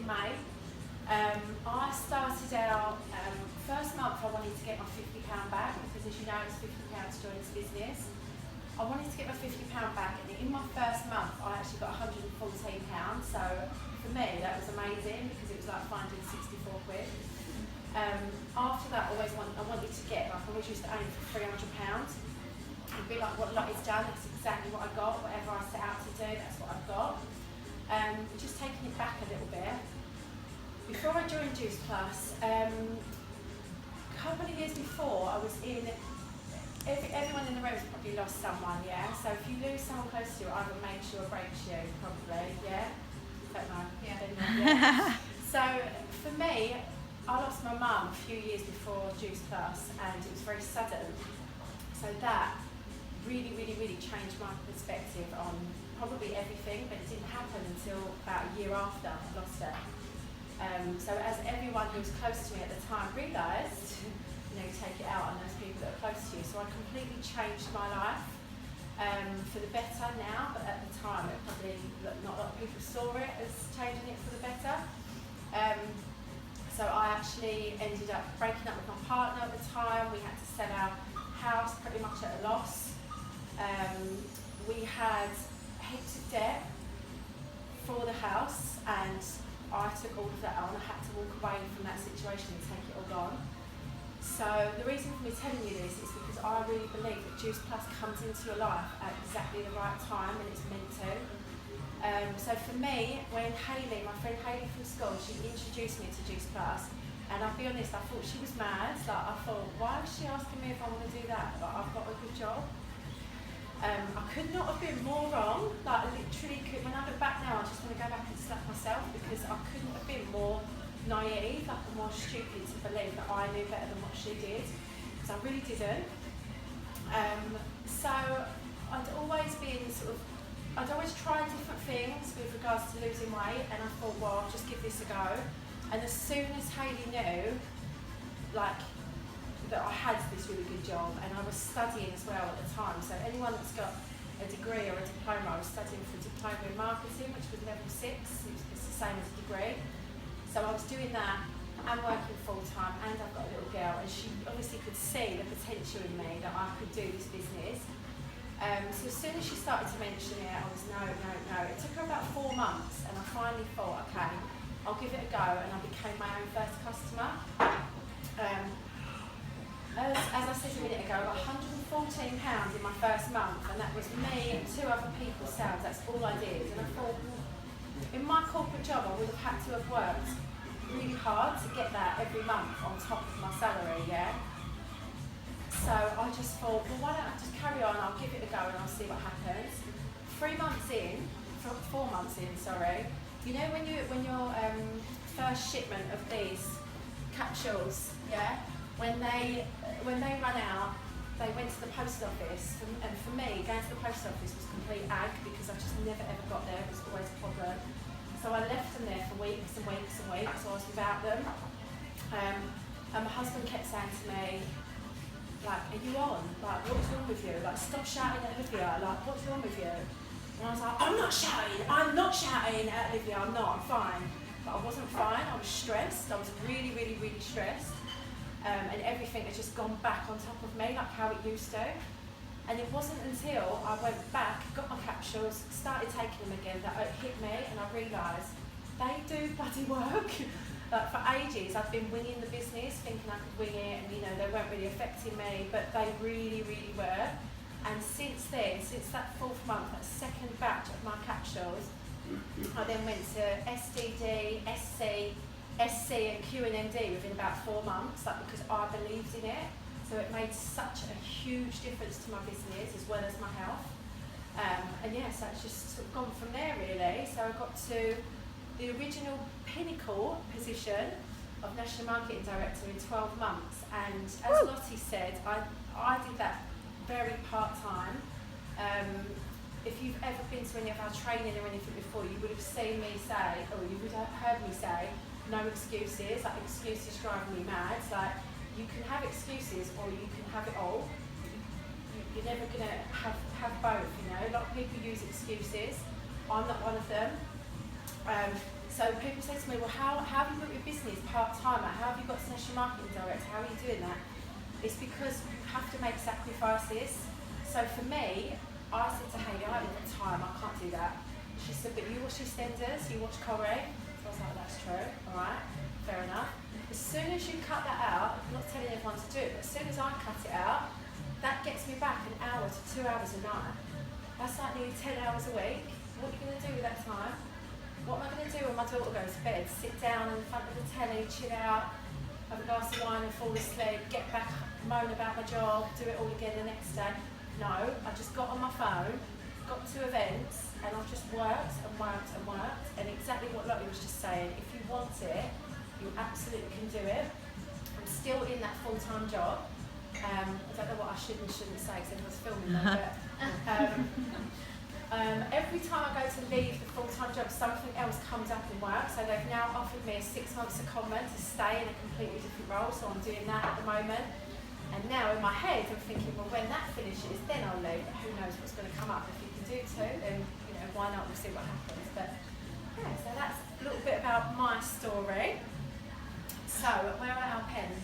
May. I started out, first month I wanted to get my £50 back because, as you know, it's £50 to join this business. I wanted to get my £50 back, and in my first month I actually got £114. So for me that was amazing because it was like finding 64 quid. After that, I wanted to get, like, I always used to aim for £300. It'd be like what lot is done, that's exactly what I got. Whatever I set out to do, that's what I've got. Just taking it back a little bit. Before I joined Juice Plus, a couple of years before, I was in, everyone in the room has probably lost someone, yeah? So if you lose someone close to you, either makes you or breaks you, probably, yeah? Don't know. Yeah. So for me, I lost my mum a few years before Juice Plus, and it was very sudden. So that really changed my perspective on probably everything, but it didn't happen until about a year after I lost her. So as everyone who was close to me at the time realised, you take it out on those people that are close to you. So I completely changed my life for the better now, but at the time it probably, not a lot of people saw it as changing it for the better. So I actually ended up breaking up with my partner at the time. We had to sell our house pretty much at a loss. We had heaps of debt for the house, and I took all of that on. I had to walk away from that situation and take it all on. So the reason for me telling you this is because I really believe that Juice Plus comes into your life at exactly the right time, and it's meant to. So for me, when Hayley, my friend Hayley from school, she introduced me to Juice Plus, and I'll be honest, I thought she was mad. Like, I thought, why is she asking me if I want to do that? Like, I've got a good job. I could not have been more wrong. Like, I literally could. When I look back now, I just want to go back and slap myself because I couldn't have been more naive, like, more stupid to believe that I knew better than what she did, because I really didn't. So I'd always tried different things with regards to losing weight, and I thought, well, I'll just give this a go. And as soon as Hayley knew, like, that I had this really good job, and I was studying as well at the time. So anyone that's got a degree or a diploma, I was studying for a diploma in marketing, which was level 6. It's the same as a degree. So I was doing that and working full time, and I've got a little girl, and she obviously could see the potential in me that I could do this business. So as soon as she started to mention it, I was no. It took her about 4 months, and I finally thought, okay, I'll give it a go, and I became my own first customer. As I said a minute ago, I got £114 in my first month, and that was me and 2 other people's sales. That's all I did. And I thought, in my corporate job, I would have had to have worked really hard to get that every month on top of my salary, yeah? So I just thought, well, why don't I just carry on, I'll give it a go and I'll see what happens. 4 months in, sorry, you know when your first shipment of these capsules, yeah? When they run out, they went to the post office, and for me, going to the post office was complete ag because I just never ever got there. It was always a problem. So I left them there for weeks and weeks and weeks. So I was without them, and my husband kept saying to me, like, "Are you on? Like, what's wrong with you? Like, stop shouting at Olivia. Like, what's wrong with you?" And I was like, I'm not shouting at Olivia. I'm not. I'm fine." But I wasn't fine. I was stressed. I was really stressed. And everything had just gone back on top of me, like how it used to. And it wasn't until I went back, got my capsules, started taking them again, that it hit me, and I realised they do bloody work. Like, for ages, I've been winging the business, thinking I could wing it, and they weren't really affecting me, but they really were. And since then, since that 4th month, that second batch of my capsules, I then went to SDD, SC and Q&MD within about 4 months, like, because I believed in it. So it made such a huge difference to my business as well as my health. And yeah, so it's just sort of gone from there really. So I got to the original pinnacle position of National Marketing Director in 12 months. And as Lottie said, I did that very part-time. If you've ever been to any of our training or anything before, you would have seen me say, or you would have heard me say, no excuses. Like, excuses drive me mad. Like, you can have excuses or you can have it all. You're never going to have both, A lot of people use excuses. I'm not one of them. So people say to me, well, how have you got your business part-time? How have you got to National Marketing Director? How are you doing that? It's because you have to make sacrifices. So for me, I said to Hayley, I haven't got time, I can't do that. She said, but you watch EastEnders, you watch Corrie. So I was like, that's true, alright, fair enough. As soon as you cut that out, I'm not telling everyone to do it, but as soon as I cut it out, that gets me back an hour to 2 hours a night. That's like nearly 10 hours a week. What are you going to do with that time? What am I going to do when my daughter goes to bed? Sit down in front of the telly, chill out, have a glass of wine and fall asleep, get back, moan about my job, do it all again the next day? No, I just got on my phone, got to events, and I've just worked and worked and worked. And exactly what Lottie was just saying, if you want it, you absolutely can do it. I'm still in that full-time job. I don't know what I should and shouldn't say because everyone's filming me, but every time I go to leave the full-time job, something else comes up in work. So they've now offered me a 6 months secondment to stay in a completely different role, so I'm doing that at the moment. And now in my head, I'm thinking, well, when that finishes, then I'll leave. But who knows what's going to come up? If you can do two, then why not? We'll see what happens. But yeah, so that's a little bit about my story. So where are our pens?